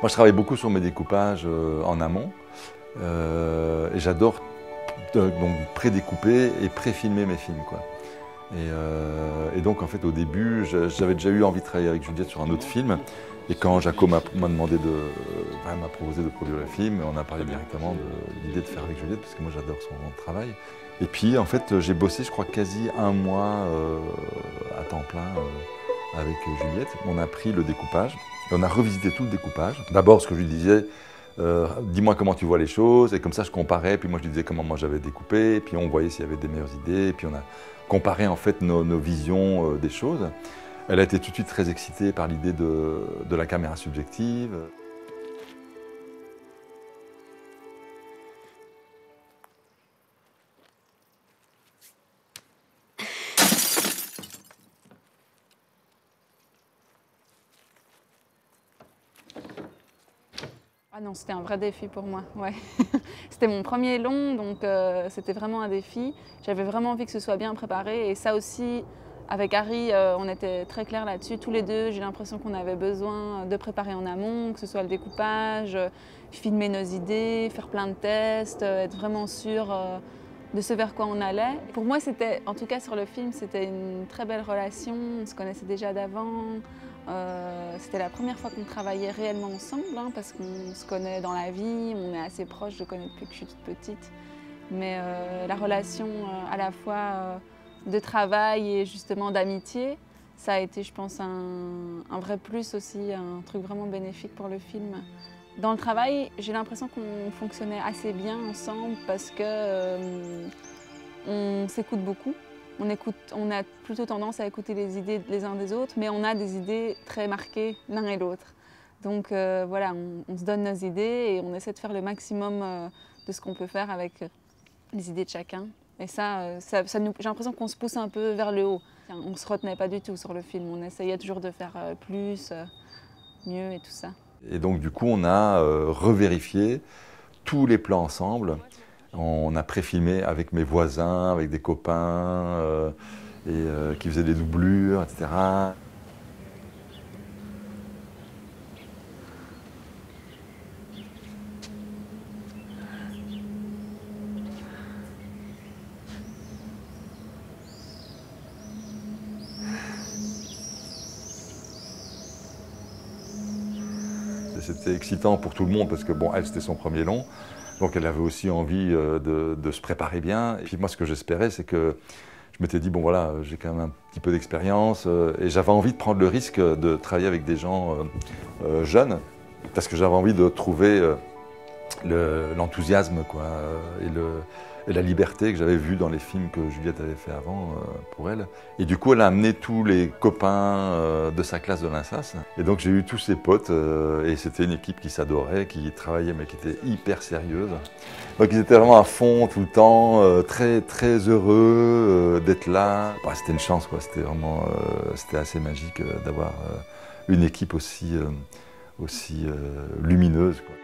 Moi, je travaille beaucoup sur mes découpages en amont et j'adore donc pré-découper et pré-filmer mes films, quoi. Et donc, en fait, au début, j'avais déjà eu envie de travailler avec Juliette sur un autre film. Et quand Jaco m'a demandé m'a proposé de produire le film, on a parlé directement de l'idée de faire avec Juliette, parce que moi, j'adore son travail. Et puis, en fait, j'ai bossé, je crois, quasi un mois à temps plein avec Juliette. On a pris le découpage et on a revisité tout le découpage. D'abord, ce que je lui disais, dis-moi comment tu vois les choses, et comme ça je comparais, puis moi je lui disais comment moi j'avais découpé, et puis on voyait s'il y avait des meilleures idées, et puis on a comparé en fait nos visions des choses. Elle a été tout de suite très excitée par l'idée de la caméra subjective. Ah non, c'était un vrai défi pour moi, ouais. C'était mon premier long, donc c'était vraiment un défi. J'avais vraiment envie que ce soit bien préparé et ça aussi, avec Harry, on était très clairs là-dessus. Tous les deux, j'ai l'impression qu'on avait besoin de préparer en amont, que ce soit le découpage, filmer nos idées, faire plein de tests, être vraiment sûr de ce vers quoi on allait. Pour moi, c'était, en tout cas sur le film, c'était une très belle relation. On se connaissait déjà d'avant. C'était la première fois qu'on travaillait réellement ensemble, hein, parce qu'on se connaît dans la vie, on est assez proches, je connais depuis que je suis toute petite. Mais la relation à la fois de travail et justement d'amitié, ça a été, je pense, un vrai plus aussi, un truc vraiment bénéfique pour le film. Dans le travail, j'ai l'impression qu'on fonctionnait assez bien ensemble parce que on s'écoute beaucoup. On a plutôt tendance à écouter les idées les uns des autres, mais on a des idées très marquées l'un et l'autre. Donc voilà, on se donne nos idées et on essaie de faire le maximum de ce qu'on peut faire avec les idées de chacun. Et j'ai l'impression qu'on se pousse un peu vers le haut. On ne se retenait pas du tout sur le film, on essayait toujours de faire plus, mieux et tout ça. Et donc du coup, on a revérifié tous les plans ensemble. On a préfilmé avec mes voisins, avec des copains qui faisaient des doublures, etc. C'était excitant pour tout le monde parce que bon, elle, c'était son premier long. Donc elle avait aussi envie de se préparer bien. Et puis moi, ce que j'espérais, c'est que je m'étais dit, bon voilà, j'ai quand même un petit peu d'expérience et j'avais envie de prendre le risque de travailler avec des gens jeunes parce que j'avais envie de trouver l'enthousiasme quoi, et la liberté que j'avais vue dans les films que Juliette avait fait avant pour elle. Et du coup, elle a amené tous les copains de sa classe de l'INSAS. Et donc, j'ai eu tous ses potes et c'était une équipe qui s'adorait, qui travaillait mais qui était hyper sérieuse. Donc, ils étaient vraiment à fond tout le temps, très, très heureux d'être là. Bah, c'était une chance, quoi. C'était vraiment c'était assez magique d'avoir une équipe aussi lumineuse, quoi.